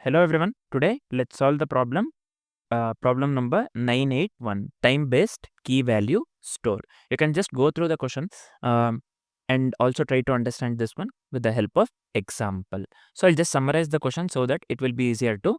Hello everyone. Today let's solve the problem number 981, time-based key value store. You can just go through the question and also try to understand this one with the help of example. So I'll just summarize the question so that it will be easier to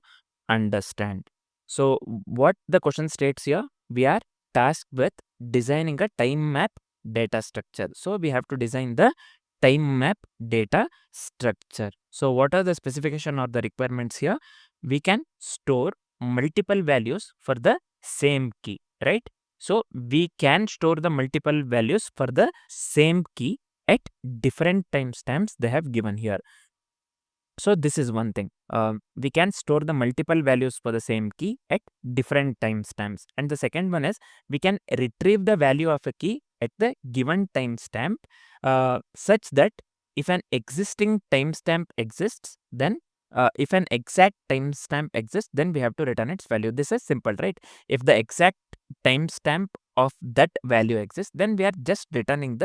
understand. So what the question states here, we are tasked with designing a time map data structure. So we have to design the time map data structure. So what are the specification or the requirements here? We can store multiple values for the same key, right? So we can store the multiple values for the same key at different timestamps they have given here. So this is one thing. We can store the multiple values for the same key at different timestamps. And the second one is we can retrieve the value of a key at the given timestamp such that if an existing timestamp exists, then if an exact timestamp exists, then we have to return its value. This is simple, right? If the exact timestamp of that value exists, then we are just returning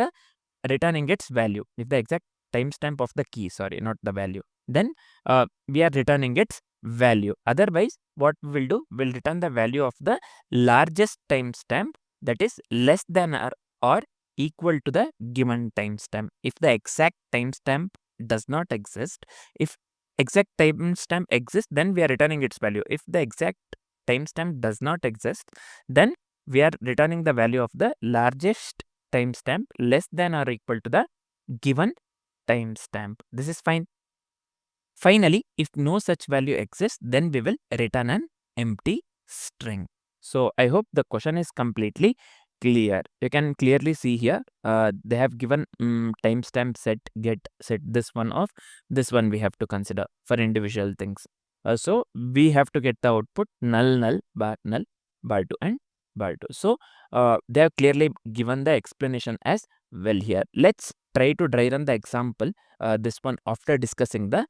its value. If the exact timestamp of the key, sorry, not the value, then we are returning its value. Otherwise, what we will do, we'll return the value of the largest timestamp that is less than or equal to the given timestamp. If the exact timestamp does not exist, if exact timestamp exists, then we are returning its value. If the exact timestamp does not exist, then we are returning the value of the largest timestamp less than or equal to the given timestamp. This is fine. Finally, if no such value exists, then we will return an empty string. So I hope the question is completely clear. You can clearly see here, they have given timestamp set, get, set this one off. This one we have to consider for individual things. So we have to get the output null, null, bar 2 and bar 2. So they have clearly given the explanation as well here. Let's try to dry run the example, this one after discussing the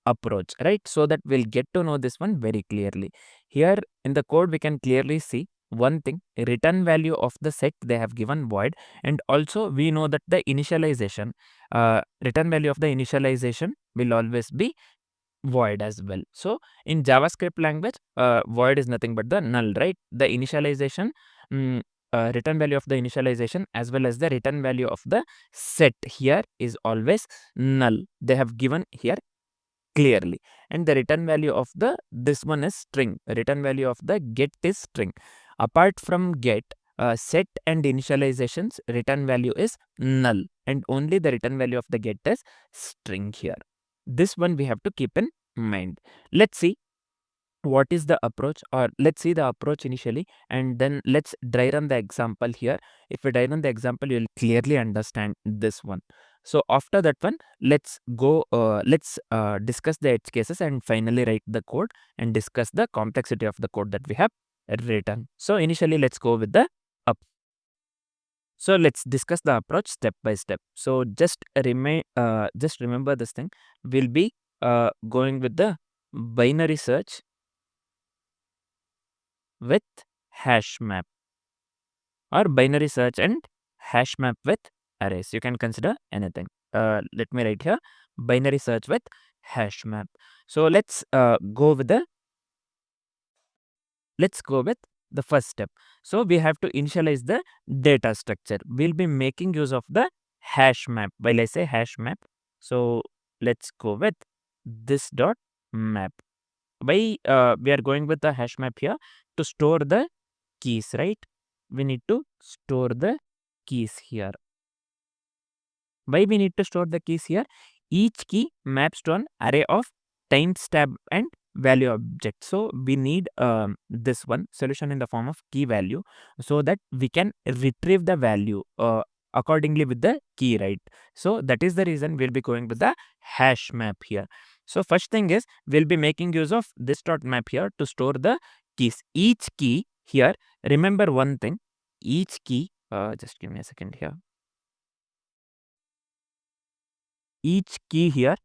approach, right? So that we'll get to know this one very clearly. Here in the code, we can clearly see one thing, return value of the set they have given void, and also we know that the initialization, return value of the initialization will always be void as well. So in JavaScript language, void is nothing but the null, right? The initialization, return value of the initialization as well as the return value of the set here is always null. They have given here clearly, and the return value of the this one is string. Return value of the get is string. Apart from get, set and initializations return value is null, and only the return value of the get is string here. This one we have to keep in mind. Let's see what is the approach, or let's see the approach initially, and then let's dry run the example here. If we dry run the example, you'll clearly understand this one. So after that one, let's go, let's discuss the edge cases and finally write the code and discuss the complexity of the code that we have written. So initially, let's go with the up. So let's discuss the approach step by step. So just remember this thing. We'll be going with the binary search with hash map, or binary search and hash map with arrays. You can consider anything. Let me write here binary search with hash map. So let's go with the first step. So we have to initialize the data structure. We'll be making use of the hash map. While I say hash map, so let's go with this dot map. Why we are going with the hash map here? To store the keys, right? We need to store the keys here. Why we need to store the keys here? Each key maps to an array of timestamp and value objects. So we need this one solution in the form of key value, so that we can retrieve the value accordingly with the key, right? So that is the reason we'll be going with the hash map here. So first thing is, we'll be making use of this dot map here to store the keys. Each key here, remember one thing, each key, just give me a second here. Each key here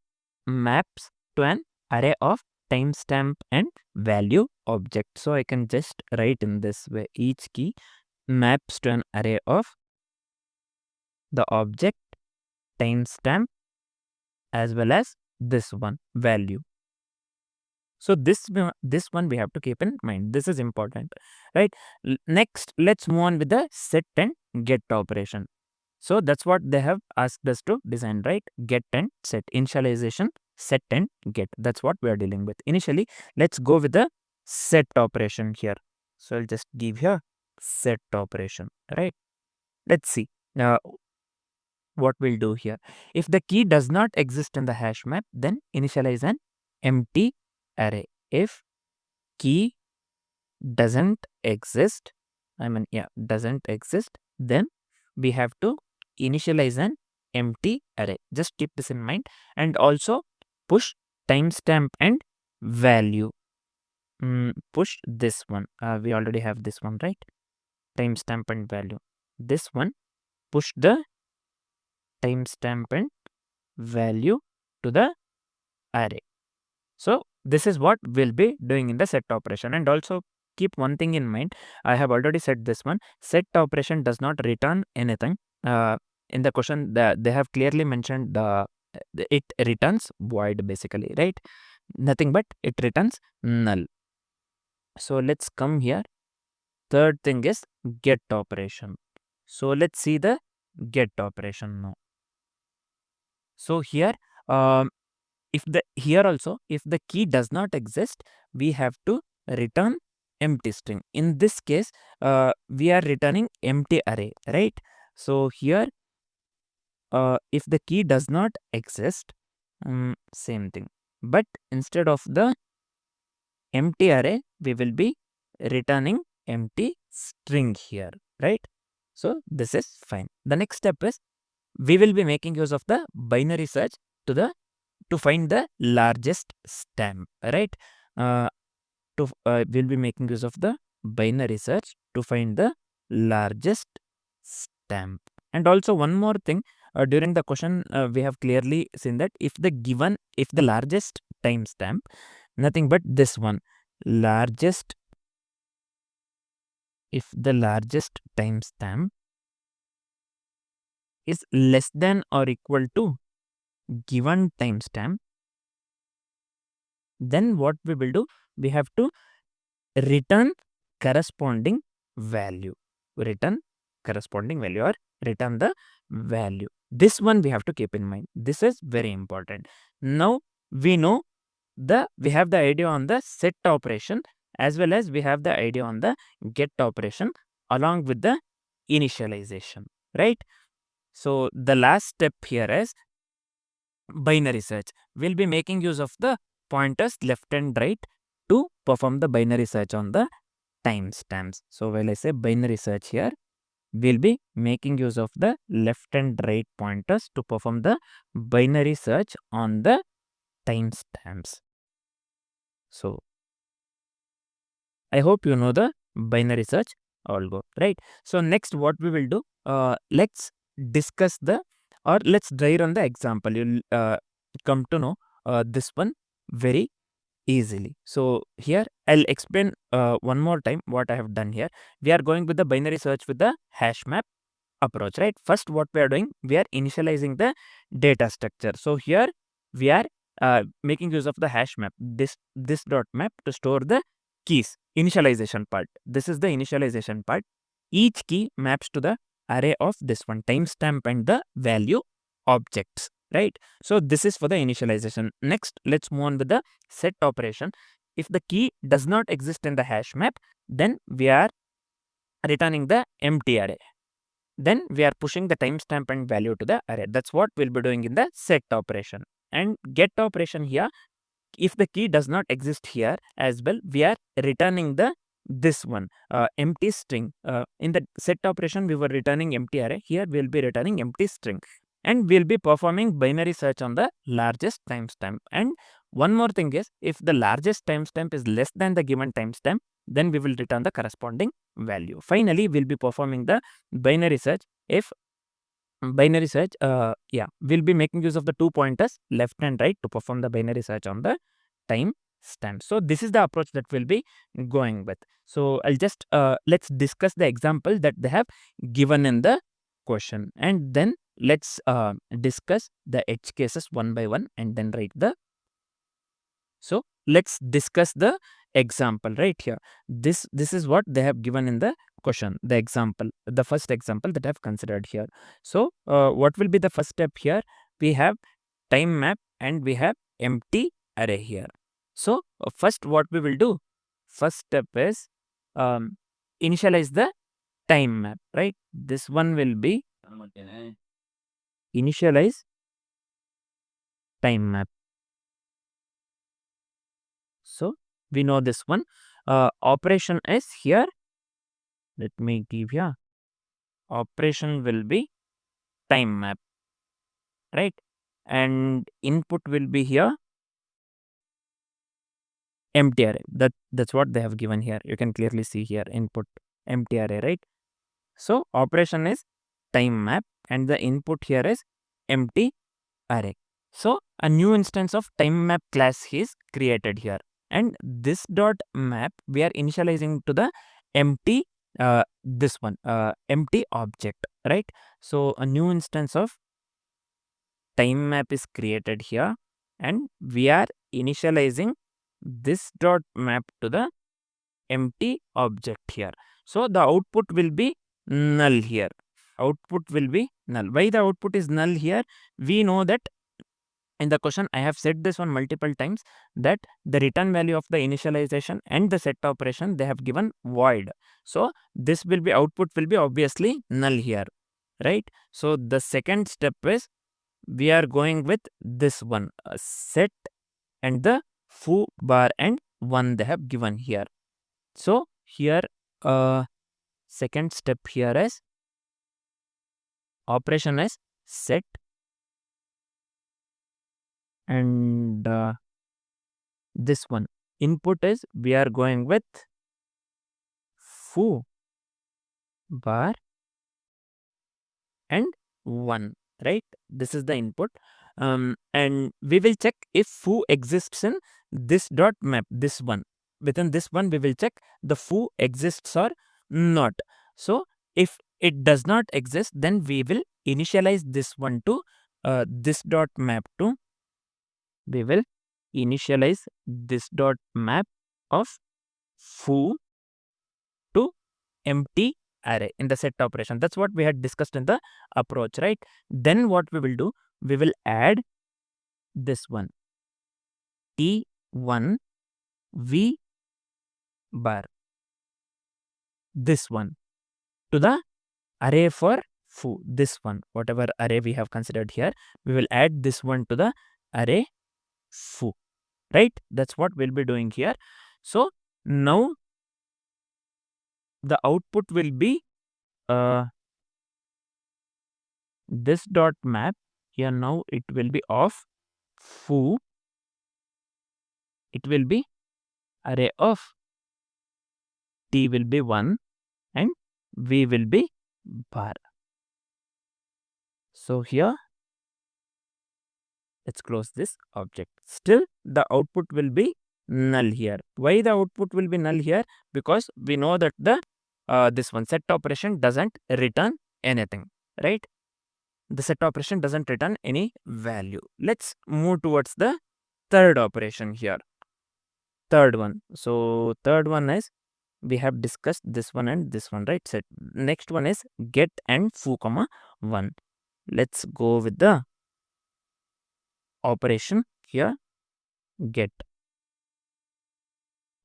maps to an array of timestamp and value object. So I can just write in this way, each key maps to an array of the object, timestamp, as well as this one value. So this one we have to keep in mind. This is important, right? Next, let's move on with the set and get operation. So that's what they have asked us to design, right? Get and set, initialization, set and get. That's what we are dealing with. Initially, let's go with the set operation here. So I'll just give here set operation, right? Let's see what we'll do here. If the key does not exist in the hash map, then initialize an empty array. If key doesn't exist, doesn't exist, then we have to initialize an empty array. Just keep this in mind. And also push timestamp and value. Push this one. We already have this one, right? Timestamp and value. This one, push the timestamp and value to the array. So this is what we'll be doing in the set operation. And also keep one thing in mind. I have already said this one. Set operation does not return anything. In the question, they have clearly mentioned it returns void basically, right? Nothing but it returns null. So let's come here. Third thing is get operation. So let's see the get operation now. So here, if the key does not exist, we have to return empty string. In this case, we are returning empty array, right? So here, if the key does not exist, same thing. But instead of the empty array, we will be returning empty string here, right? So this is fine. The next step is we will be making use of the binary search to find the largest stamp, right? We'll be making use of the binary search to find the largest stamp. And also one more thing, during the question, we have clearly seen that if the largest timestamp, nothing but this one, if the largest timestamp is less than or equal to given timestamp, then what we will do, we have to return corresponding value. Return corresponding value or return the value. This one we have to keep in mind. This is very important. Now we know we have the idea on the set operation as well as we have the idea on the get operation along with the initialization, right? So the last step here is binary search. We'll be making use of the pointers left and right to perform the binary search on the timestamps. So when I say binary search here, we'll be making use of the left and right pointers to perform the binary search on the timestamps. So I hope you know the binary search algo, right? So next what we will do, let's discuss let's try run the example. You'll come to know this one very easily. So here I'll explain one more time what I have done here. We are going with the binary search with the hash map approach, right? First what we are doing, we are initializing the data structure. So here we are making use of the hash map, this dot map, to store the keys. Initialization part. This is the initialization part. Each key maps to the array of this one, timestamp and the value objects, right? So this is for the initialization. Next, let's move on with the set operation. If the key does not exist in the hash map, then we are returning the empty array. Then we are pushing the timestamp and value to the array. That's what we'll be doing in the set operation. And get operation here, if the key does not exist here as well, we are returning this one, empty string. In the set operation, we were returning empty array. Here we'll be returning empty string. And we'll be performing binary search on the largest timestamp. And one more thing is, if the largest timestamp is less than the given timestamp, then we will return the corresponding value. Finally, we'll be performing the binary search. If binary search, we'll be making use of the 2 pointers left and right to perform the binary search on the timestamp. So this is the approach that we'll be going with. So I'll just let's discuss the example that they have given in the question, and then let's discuss the edge cases one by one and then write the. So let's discuss the example right here. This is what they have given in the question, the example, the first example that I've considered here. So what will be the first step here? We have time map and we have empty array here. So first what we will do, first step is initialize the time map, right? This one will be initialize time map. So we know this one. Operation is here. Let me give you. Operation will be time map, right? And input will be here empty array. That's what they have given here. You can clearly see here input empty array, right? So operation is time map and the input here is empty array. So a new instance of time map class is created here, and this dot map we are initializing to the empty this one empty object, right? So a new instance of time map is created here, and we are initializing this dot map to the empty object here. So the output will be null here. Output will be null. Why the output is null here? We know that in the question I have said this one multiple times, that the return value of the initialization and the set operation they have given void. So this will be, output will be obviously null here, right? So the second step is we are going with this one set and the foo bar and 1 they have given here. So here second step here is operation is set and this one input is we are going with foo bar and 1, right? This is the input, and we will check if foo exists in this dot map, this one. Within this one we will check the foo exists or not. So if it does not exist, then we will initialize this one to this dot map to, we will initialize this dot map of foo to empty array in the set operation. That's what we had discussed in the approach, right? Then what we will do, we will add this one t1 v bar, this one, to the array for foo, this one, whatever array we have considered here, we will add this one to the array foo, right? That's what we'll be doing here. So now the output will be this dot map here. Now it will be of foo, it will be array of t will be 1 and v will be bar. So here let's close this object. Still the output will be null here. Why the output will be null here? Because we know that the this one set operation doesn't return anything, right? The set operation doesn't return any value. Let's move towards the third operation here. Third one. So third one is, we have discussed this one and this one, right? Set. Next one is get and foo comma 1. Let's go with the operation here, get,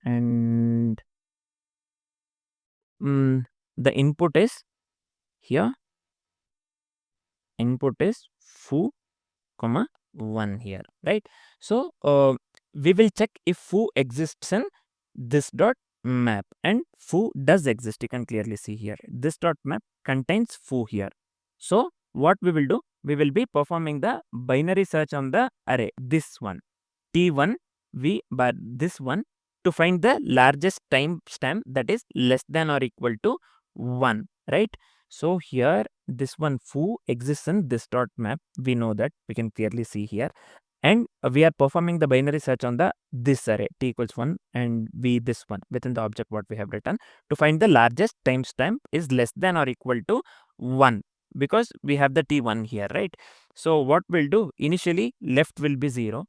and the input is here, input is foo comma 1 here, right? So we will check if foo exists in this dot map, and foo does exist. You can clearly see here this dot map contains foo here. So what we will do, we will be performing the binary search on the array, this one t1 v bar, this one, to find the largest timestamp that is less than or equal to 1, right? So here this one foo exists in this dot map, we know that, we can clearly see here, and we are performing the binary search on the this array t equals 1 and v this one within the object what we have written, to find the largest timestamp is less than or equal to 1, because we have the t1 here, right? So what we'll do, initially left will be 0,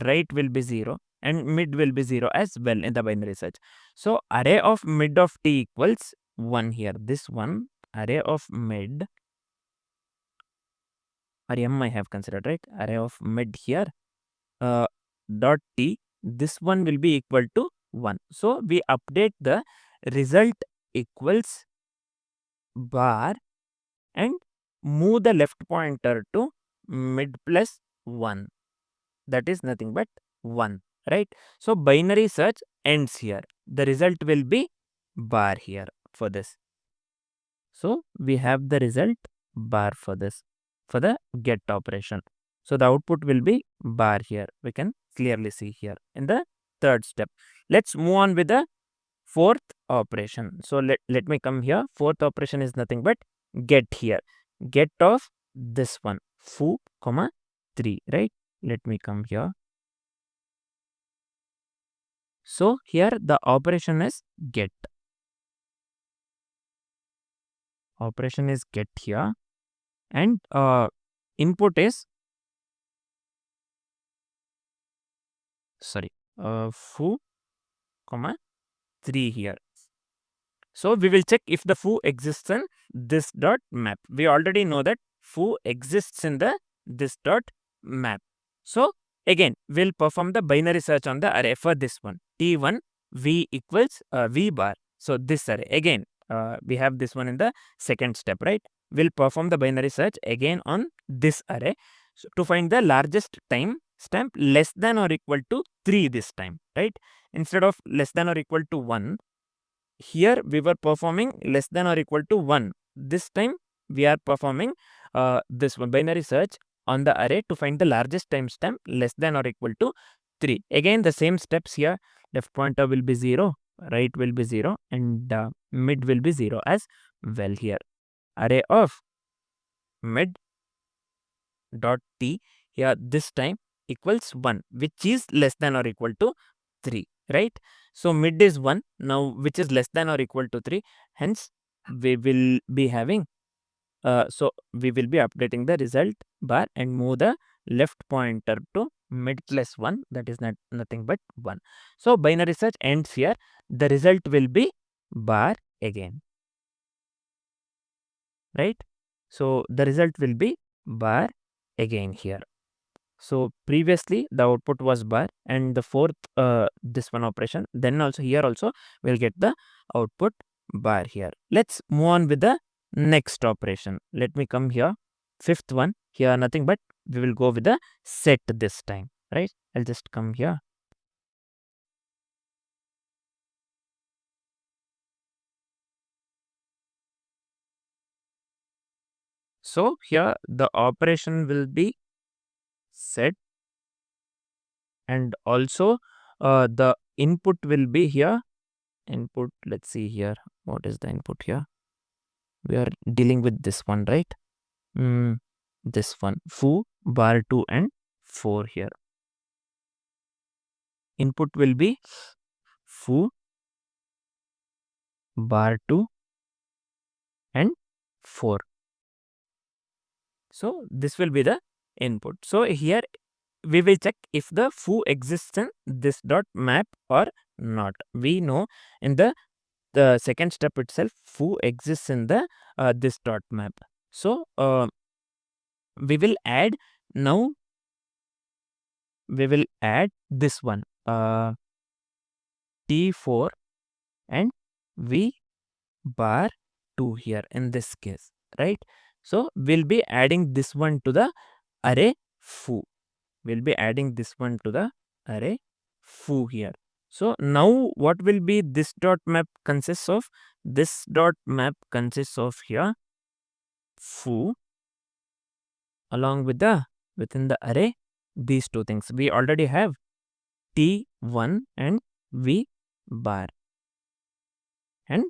right will be 0, and mid will be 0 as well in the binary search. So array of mid of t equals 1 here. This one, array of mid, or m I have considered, right? Array of mid here, dot t, this one will be equal to 1. So we update the result equals bar and move the left pointer to mid plus 1. That is nothing but 1, right? So binary search ends here. The result will be bar here for this. So we have the result bar for this, for the get operation. So the output will be bar here. We can clearly see here in the third step. Let's move on with the fourth operation. So let me come here. Fourth operation is nothing but get here. Get of this one, foo, comma 3, right? Let me come here. So here the operation is get. Operation is get here, and input is foo, comma 3 here. So we will check if the foo exists in this dot map. We already know that foo exists in the this dot map. So again, we'll perform the binary search on the array for this one. T1 v equals v bar. So this array again, we have this one in the second step, right? We'll perform the binary search again on this array to find the largest time stamp less than or equal to 3 this time, right? Instead of less than or equal to 1, here we were performing less than or equal to 1. This time we are performing this one binary search on the array to find the largest timestamp less than or equal to 3. Again the same steps here. Left pointer will be 0, right will be 0, and mid will be 0 as well here. Array of mid dot t here this time equals 1, which is less than or equal to 3, right? So mid is 1 now, which is less than or equal to 3. Hence we will be having so we will be updating the result bar and move the left pointer to mid plus 1, that is nothing but 1. So binary search ends here. The result will be bar again, right? So the result will be bar again here. So previously the output was bar, and the fourth this one operation, then also here also we'll get the output bar here. Let's move on with the next operation. Let me come here. Fifth one here, nothing but we will go with the set this time, right? I'll just come here. So here the operation will be set, and also the input will be here. Input, let's see here. What is the input here? We are dealing with this one, right? This one, foo, bar 2 and 4 here. Input will be foo, bar 2 and 4. So this will be the input. So here we will check if the foo exists in this dot map or not. We know in the second step itself foo exists in the this dot map. So we will add now. We will add this one T4 and V bar 2 here in this case, right? So we'll be adding this one to the array foo. We'll be adding this one to the array foo here. So now what will be this dot map consists of? This dot map consists of here foo along with the within the array these two things. We already have T1 and V bar, and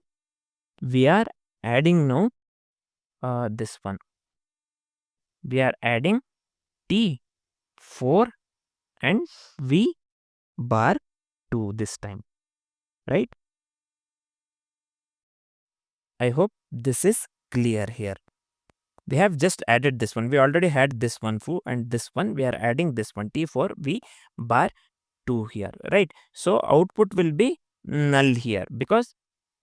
we are adding now this one. We are adding T4 and V bar 2 this time, right? I hope this is clear here. We have just added this one. We already had this one foo, and this one we are adding this one T4 V bar 2 here, right? So output will be null here because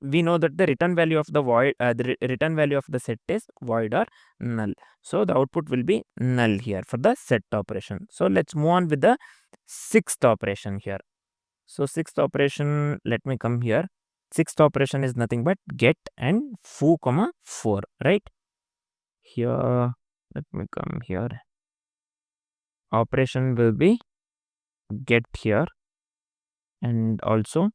we know that the return value of the void, return value of the set is void or null. So the output will be null here for the set operation. So let's move on with the sixth operation here. So sixth operation, let me come here. Sixth operation is nothing but get and foo comma 4, right? Here, let me come here. Operation will be get here and also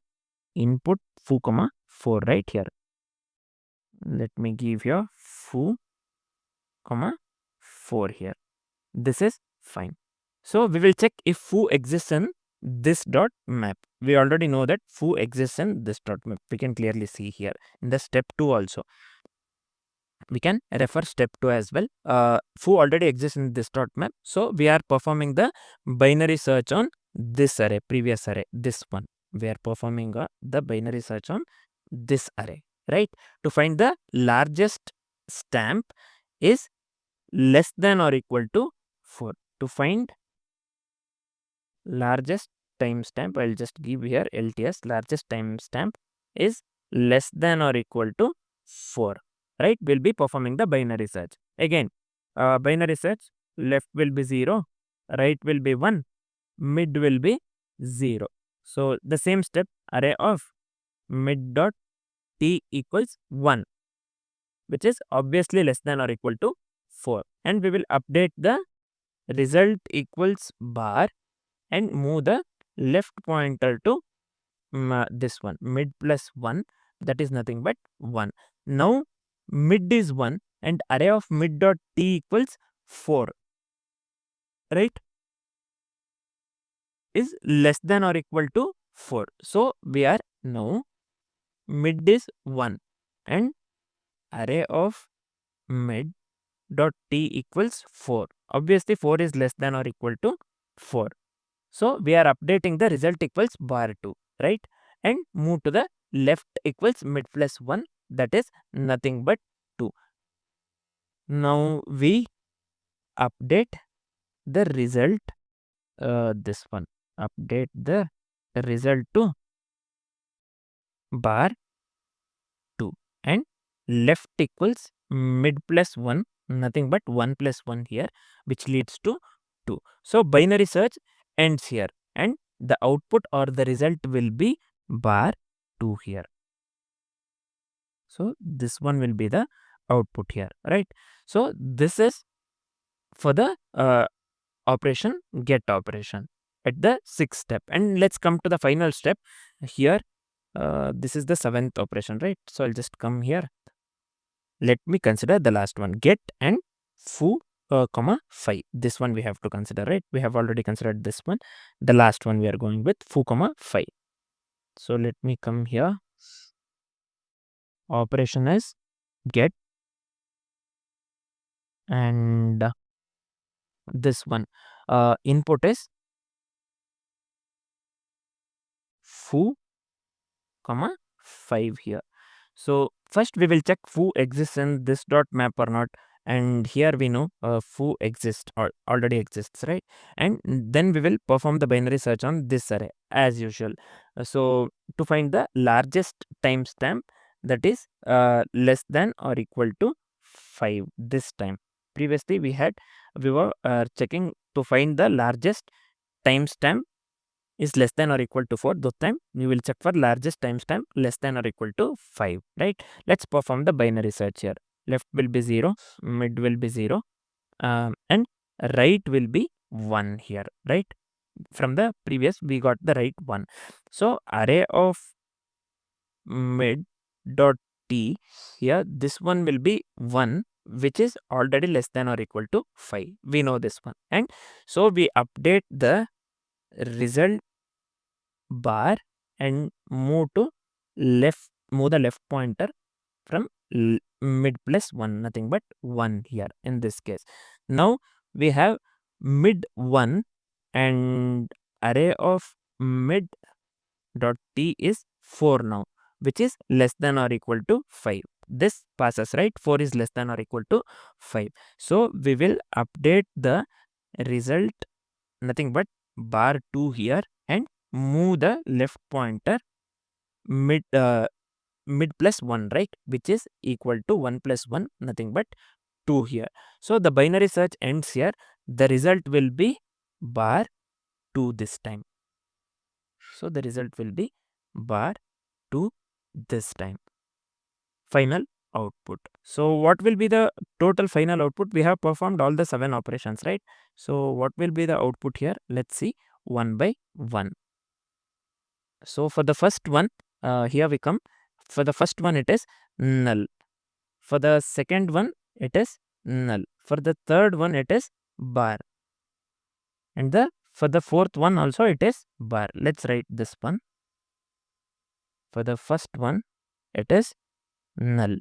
input foo comma 4 right here. Let me give here foo comma 4 here. This is fine. So we will check if foo exists in this dot map. We already know that foo exists in this dot map. We can clearly see here in the step 2 also. We can refer step 2 as well. Foo already exists in this dot map. So we are performing the binary search on this array, previous array, this one. We are performing the binary search on this array, right? To find the largest stamp is less than or equal to 4. To find largest timestamp, I'll just give here LTS, largest timestamp is less than or equal to 4, right? We'll be performing the binary search. Again, binary search, left will be 0, right will be 1, mid will be 0. So the same step, array of mid dot t equals 1, which is obviously less than or equal to 4. And we will update the result equals bar and move the left pointer to this one, mid plus 1, that is nothing but 1. Now mid is 1 and array of mid dot t equals 4, right, is less than or equal to 4. So we are now mid is 1 and array of mid dot t equals 4. Obviously 4 is less than or equal to 4. So we are updating the result equals bar 2, right? And move to the left equals mid plus 1, that is nothing but 2. Now we update the result, this one, update the result to bar 2 and left equals mid plus 1, nothing but 1 plus 1 here, which leads to 2. So binary search ends here and the output or the result will be bar 2 here. So this one will be the output here, right? So this is for the operation, get operation at the sixth step. And let's come to the final step here. This is the seventh operation, right? So I'll just come here. Let me consider the last one, get and foo comma 5. This one we have to consider, right? We have already considered this one. The last one we are going with foo comma 5. So let me come here. Operation is get and this one input is foo comma 5 here. So first we will check foo exists in this dot map or not, and here we know foo exists or already exists, right? And then we will perform the binary search on this array as usual. So to find the largest timestamp, that is less than or equal to 5 this time. Previously we were checking to find the largest timestamp is less than or equal to 4. This time we will check for largest timestamp less than or equal to 5, right? Let's perform the binary search here. Left will be 0, mid will be 0, and right will be 1 here, right? From the previous we got the right 1. So array of mid dot t here, this one will be 1, which is already less than or equal to 5. We know this one. And so we update the result bar and move to left, move the left pointer from mid plus 1, nothing but 1 here in this case. Now we have mid 1 and array of mid dot t is 4 now, which is less than or equal to 5. This passes, right? 4 is less than or equal to 5. So we will update the result, nothing but bar 2 here, and move the left pointer mid plus 1, right, which is equal to 1 plus 1, nothing but 2 here. So the binary search ends here. The result will be bar 2 this time. So the result will be bar 2 this time. Final output. So what will be the total final output? We have performed all the 7 operations, right? So what will be the output here? Let's see, 1 by 1. So for the first one, here we come. For the first one, it is null. For the second one, it is null. For the third one, it is bar. And for the fourth one also, it is bar. Let's write this one. For the first one, it is null.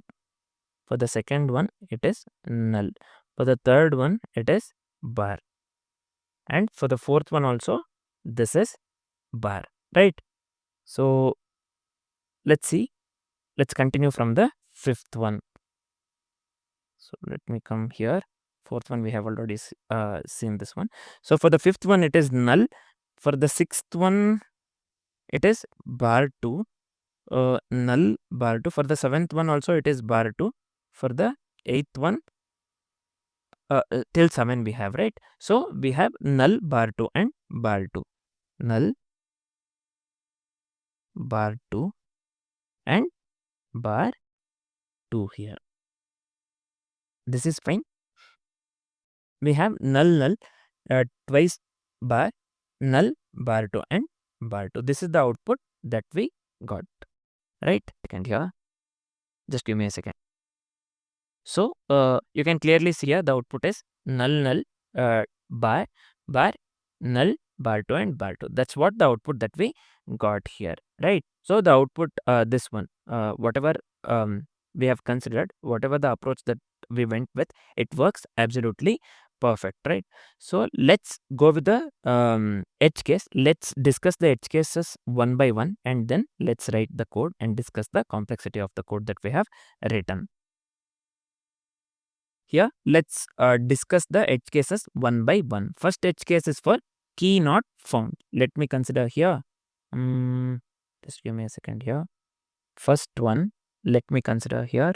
For the second one, it is null. For the third one, it is bar. And for the fourth one also, this is bar, right? So let's see. Let's continue from the fifth one. So let me come here. Fourth one, we have already seen this one. So for the fifth one, it is null. For the sixth one, it is bar 2. Null bar 2. For the seventh one also, it is bar 2. For the eighth one, till 7 we have, right? So we have null bar 2 and bar 2. Null bar 2 and bar 2 here. This is fine. We have null twice bar, null bar 2 and bar 2. This is the output that we got, right? Second here. Just give me a second. So you can clearly see here the output is null bar null bar 2 and bar 2. That's what the output that we got here, right? So the output, this one, whatever we have considered, whatever the approach that we went with, it works absolutely perfect, right? So let's go with the edge case. Let's discuss the edge cases one by one, and then let's write the code and discuss the complexity of the code that we have written. Here, let's discuss the edge cases one by one. First edge case is for key not found. Let me consider here. Just give me a second here. First one, let me consider here.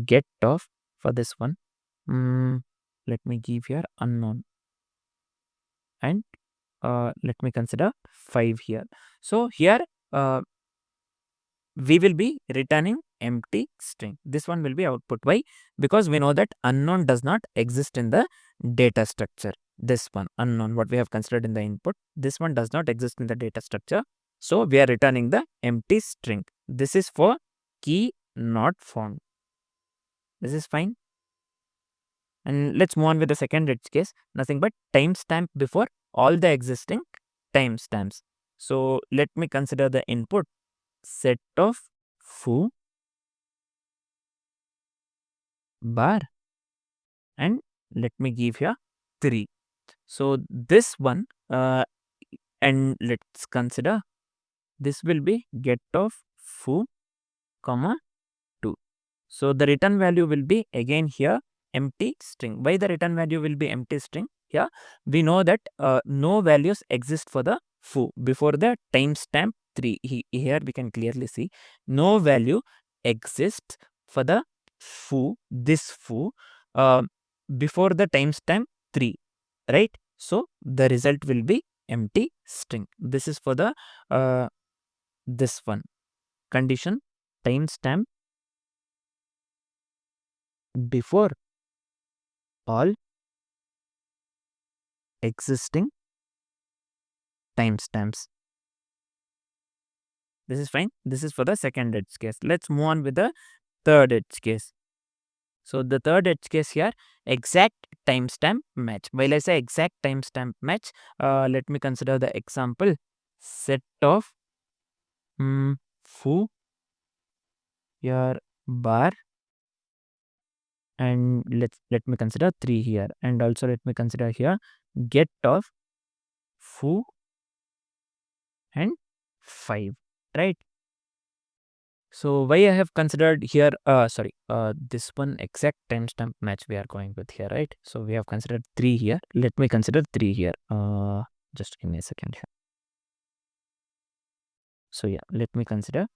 Get of for this one. Let me give here unknown. And let me consider 5 here. So here, we will be returning empty string. This one will be output. Why? Because we know that unknown does not exist in the data structure. This one, unknown, what we have considered in the input, this one does not exist in the data structure. So we are returning the empty string. This is for key not found. This is fine. And let's move on with the second edge case. Nothing but timestamp before all the existing timestamps. So let me consider the input set of foo bar, and let me give here 3. So this one, and let's consider this will be get of foo comma 2. So the return value will be again here empty string. Why the return value will be empty string? Here we know that no values exist for the foo before the timestamp 3. Here we can clearly see no value exists for the foo, this foo, before the timestamp 3, right? So the result will be empty string. This is for the this one condition, timestamp before all existing timestamps. This is fine. This is for the second edge case. Let's move on with the third edge case. So the third edge case here, exact timestamp match. While I say exact timestamp match, let me consider the example set of foo here bar, and let me consider 3 here, and also let me consider here get of foo and 5, right? So why I have considered here, this one exact timestamp match we are going with here, right? So we have considered 3 here. Let me consider 3 here. Just give me a second here. So yeah, let me consider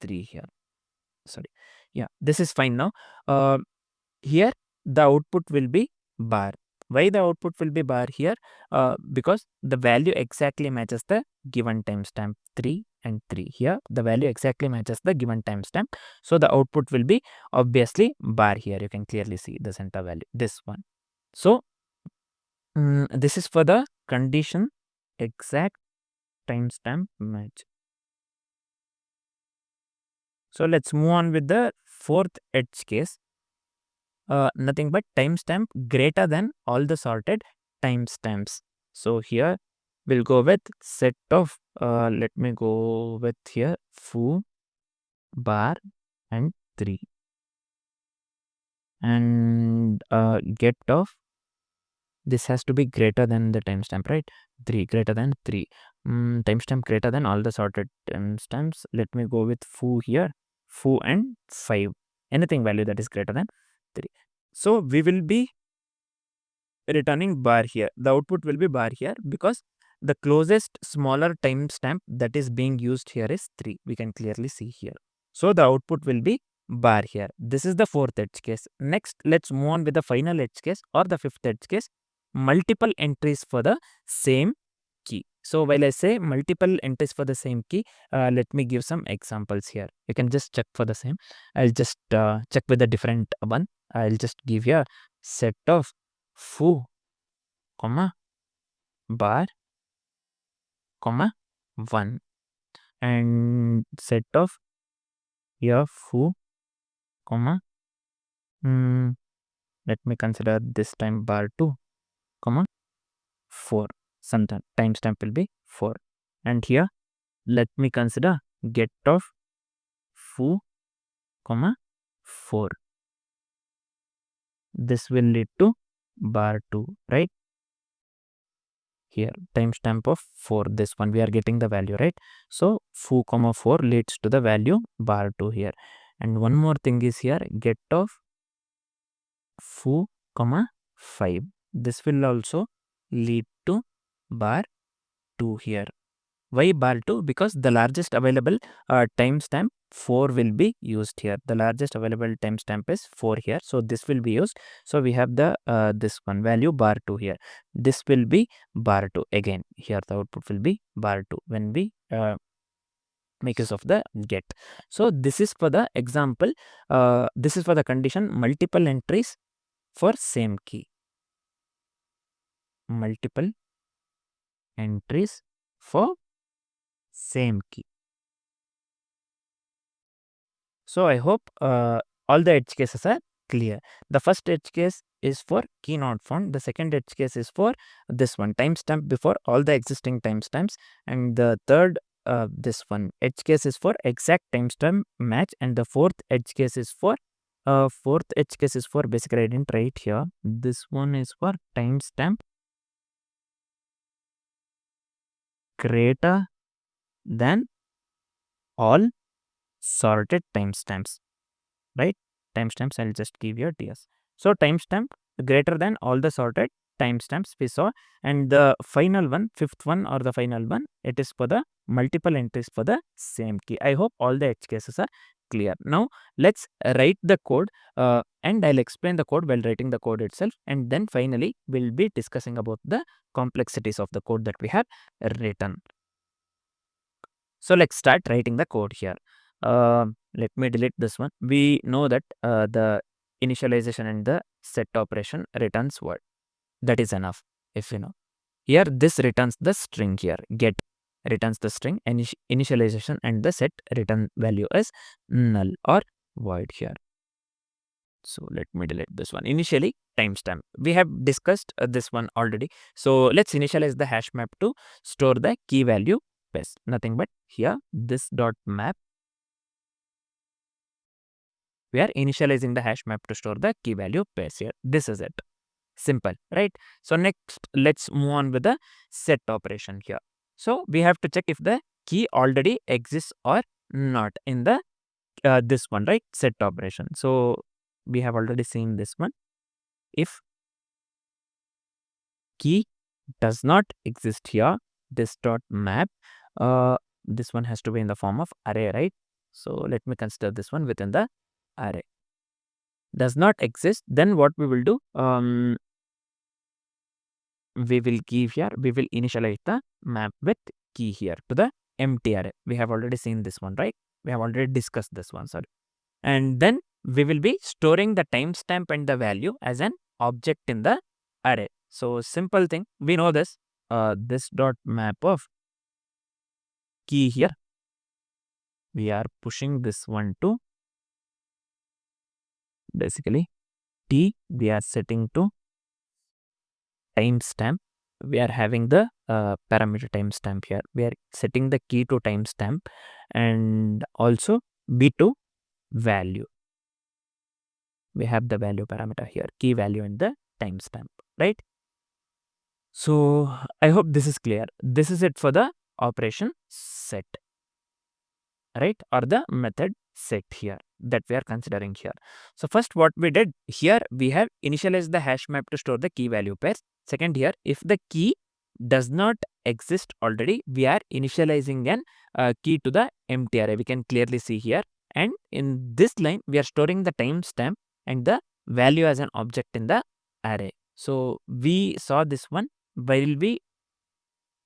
3 here. Sorry. Yeah, this is fine now. Here the output will be bar. Why the output will be bar here? Because the value exactly matches the given timestamp 3 and 3. Here the value exactly matches the given timestamp. So the output will be obviously bar here. You can clearly see the center value, this one. So this is for the condition exact timestamp match. So let's move on with the fourth edge case. Nothing but timestamp greater than all the sorted timestamps. So here we'll go with set of let me go with here foo, bar and 3 and get of this has to be greater than the timestamp, right? 3 greater than 3. Timestamp greater than all the sorted timestamps. Let me go with foo here, foo and 5. Anything value that is greater than 3. So we will be returning bar here. The output will be bar here because the closest smaller timestamp that is being used here is 3. We can clearly see here. So the output will be bar here. This is the fourth edge case. Next, let's move on with the final edge case or the fifth edge case. Multiple entries for the same key. So while I say multiple entries for the same key, let me give some examples here. You can just check for the same. I'll just check with a different one. I'll just give you a set of foo, comma, bar, comma, 1 and set of here foo, comma, let me consider this time bar 2, comma, 4. Sometime timestamp will be 4. And here let me consider get of foo, comma, 4. This will lead to bar 2, right? Here timestamp of 4, this one we are getting the value, right? So foo comma 4 leads to the value bar 2 here. And one more thing is here get of foo comma 5. This will also lead to bar 2 here. Why bar 2? Because the largest available timestamp 4 will be used here. The largest available timestamp is 4 here. So this will be used. So we have the this one value bar 2 here. This will be bar 2 again. Here the output will be bar 2 when we make use of the get. So this is for the example. This is for the condition multiple entries for same key. Multiple entries for same key. So I hope all the edge cases are clear. The first edge case is for key not found. The second edge case is for this one timestamp before all the existing timestamps, and the third this one edge case is for exact timestamp match, and the fourth edge case is for basically I didn't write here. This one is for timestamp greater than all sorted timestamps, right? Timestamps, I'll just give you a TS. So timestamp greater than all the sorted timestamps we saw, and the final one, fifth one or the final one, it is for the multiple entries for the same key. I hope all the edge cases are clear. Now let's write the code and I'll explain the code while writing the code itself, and then finally we'll be discussing about the complexities of the code that we have written. So let's start writing the code here. Let me delete this one. We know that the initialization and the set operation returns what? That is enough if you know. Here this returns the string here. Get returns the string, and initialization and the set return value is null or void here. So let me delete this one. Initially timestamp. We have discussed this one already. So let's initialize the hash map to store the key value best. Nothing but here this dot map. We are initializing the hash map to store the key value pairs here. This is it. Simple, right? So next, let's move on with the set operation here. So we have to check if the key already exists or not in the this one, right? Set operation. So we have already seen this one. If key does not exist here, this dot map, this one has to be in the form of array, right? So let me consider this one within the array. Does not exist, then what we will do, we will give here, we will initialize the map with key here to the empty array. We have already seen this one, right? We have already discussed this one, sorry. And then we will be storing the timestamp and the value as an object in the array. So simple thing, we know this, this dot map of key here, we are pushing this one to basically t, we are setting to timestamp. We are having the parameter timestamp here. We are setting the key to timestamp and also b to value. We have the value parameter here, key value and the timestamp, right? So I hope this is clear. This is it for the operation set, right? Or the method set here that we are considering here. So first what we did here, we have initialized the hash map to store the key value pairs. Second here, if the key does not exist already, we are initializing an key to the empty array. We can clearly see here. And in this line, we are storing the timestamp and the value as an object in the array. So we saw this one while we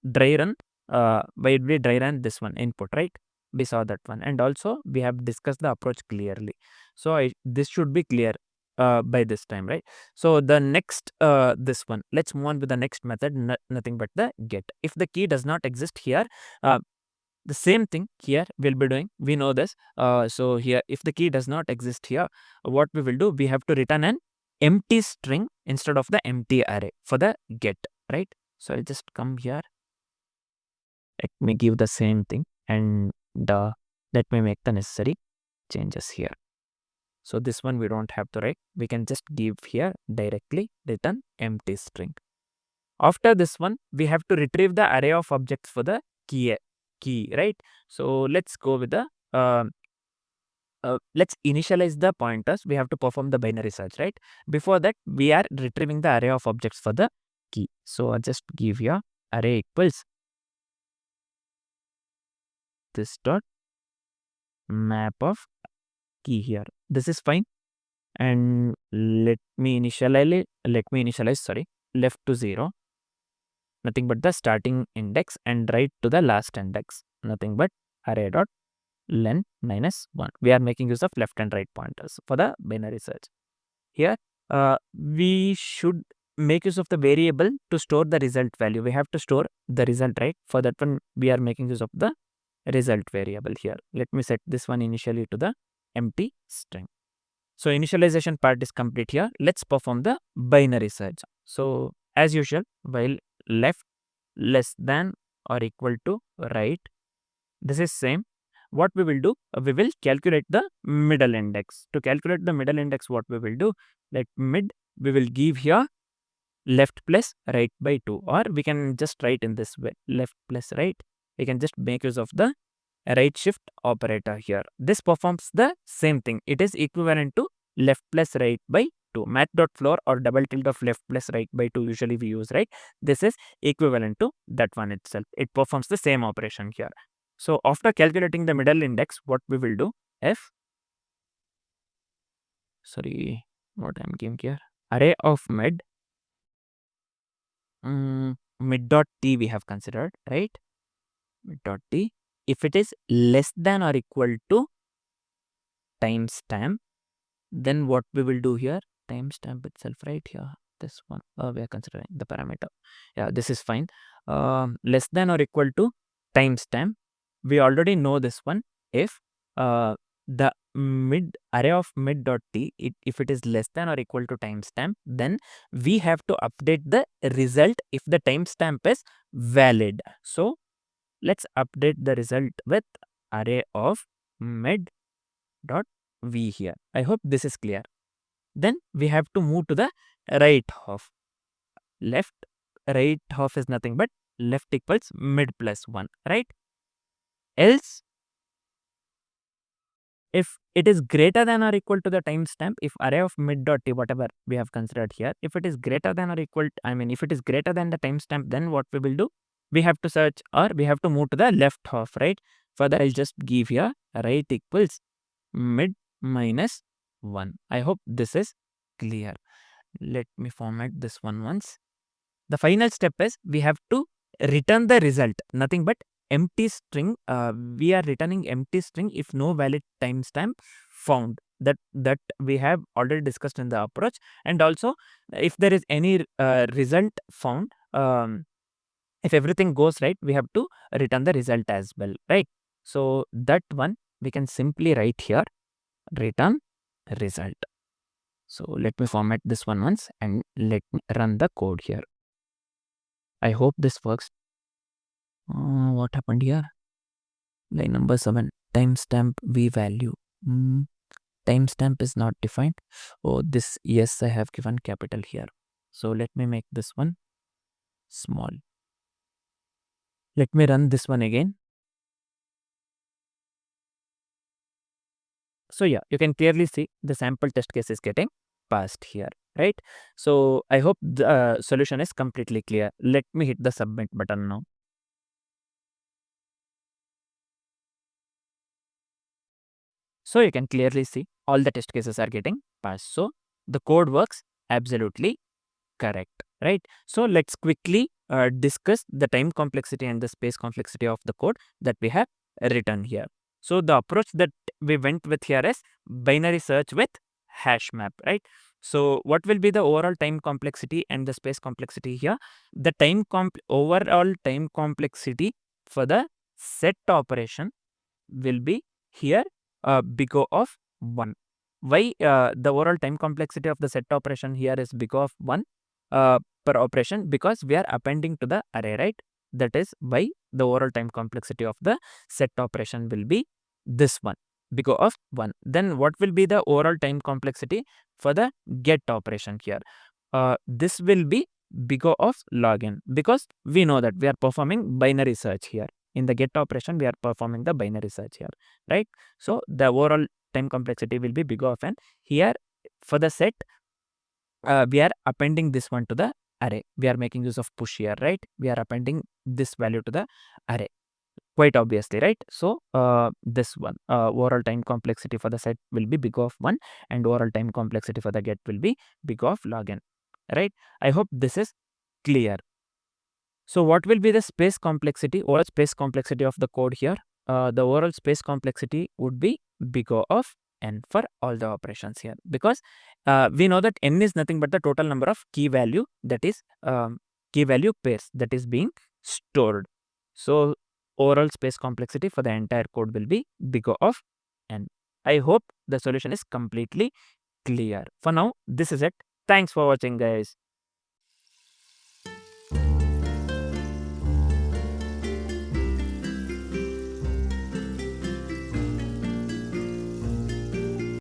dry run this one input, right? We saw that one, and also we have discussed the approach clearly. So this should be clear by this time, right? So the next this one, let's move on with the next method, nothing but the get. If the key does not exist here, the same thing here we'll be doing. We know this. So here, if the key does not exist here, what we will do, we have to return an empty string instead of the empty array for the get, right? So I'll just come here. Let me give the same thing and let me make the necessary changes here. So this one we don't have to write. We can just give here directly return empty string. After this one, we have to retrieve the array of objects for the key, right? So let's go with the let's initialize the pointers. We have to perform the binary search, right? Before that, we are retrieving the array of objects for the key. So I'll just give here array equals this dot map of key here. This is fine. And let me initialize, sorry, left to 0, nothing but the starting index, and right to the last index, nothing but array dot len -1. We are making use of left and right pointers for the binary search. Here, we should make use of the variable to store the result value. We have to store the result, right? For that one, we are making use of the result variable here. Let me set this one initially to the empty string. So initialization part is complete here. Let's perform the binary search. So as usual, while left less than or equal to right, this is same. What we will do, we will calculate the middle index. To calculate the middle index, what we will do, like mid, we will give here left plus right by 2, or we can just write in this way, left plus right. We can just make use of the right shift operator here. This performs the same thing. It is equivalent to left plus right by 2. Math.floor or double tilde of left plus right by 2 usually we use, right? This is equivalent to that one itself. It performs the same operation here. So after calculating the middle index, what we will do, what I'm giving here, array of mid, mid.t we have considered, right? Mid.t, if it is less than or equal to timestamp, then what we will do here, timestamp itself, right here, this one, we are considering the parameter. Yeah, this is fine. Less than or equal to timestamp, we already know this one. If the mid array of mid.t, if it is less than or equal to timestamp, then we have to update the result if the timestamp is valid. So let's update the result with array of mid.v here. I hope this is clear. Then we have to move to the right half. Left, right half is nothing but left equals mid plus 1, right? Else, if it is greater than or equal to the timestamp, if array of mid.t, whatever we have considered here, if it is greater than or equal, if it is greater than the timestamp, then what we will do? we have to search or we have to move to the left half, right? For that, I'll just give here right equals mid minus 1. I hope this is clear. Let me format this one once. The final step is we have to return the result, nothing but empty string. We are returning empty string if no valid timestamp found. That we have already discussed in the approach. And also, if there is any result found, if everything goes right, we have to return the result as well, right? So that one we can simply write here, return result. So let me format this one once and let me run the code here. I hope this works. What happened here? Line number 7, timestamp v value. Timestamp is not defined. Oh, this, yes, I have given capital here. So let me make this one small. Let me run this one again. So yeah, you can clearly see the sample test case is getting passed here, right? So I hope the solution is completely clear. Let me hit the submit button now. So you can clearly see all the test cases are getting passed. So the code works absolutely correct, right? So let's quickly discuss the time complexity and the space complexity of the code that we have written here. So the approach that we went with here is binary search with hash map, right? So what will be the overall time complexity and the space complexity here? The overall time complexity for the set operation will be here big O of 1. Why the overall time complexity of the set operation here is big O of 1 per operation? Because we are appending to the array, right? That is why the overall time complexity of the set operation will be this one, big O of 1. Then what will be the overall time complexity for the get operation here? This will be big O of log n, because we know that we are performing binary search here. In the get operation, we are performing the binary search here, right? So the overall time complexity will be big O of n. Here for the set, we are appending this one to the array. We are making use of push here, right? We are appending this value to the array, quite obviously, right? So this one, overall time complexity for the set will be big O of 1, and overall time complexity for the get will be big O of log n, right? I hope this is clear. So what will be the space complexity or space complexity of the code here? The overall space complexity would be big O of n for all the operations here, because we know that n is nothing but the total number of key value, that is key value pairs that is being stored. So overall space complexity for the entire code will be big O of n. I hope the solution is completely clear. For now, this is it. Thanks for watching, guys.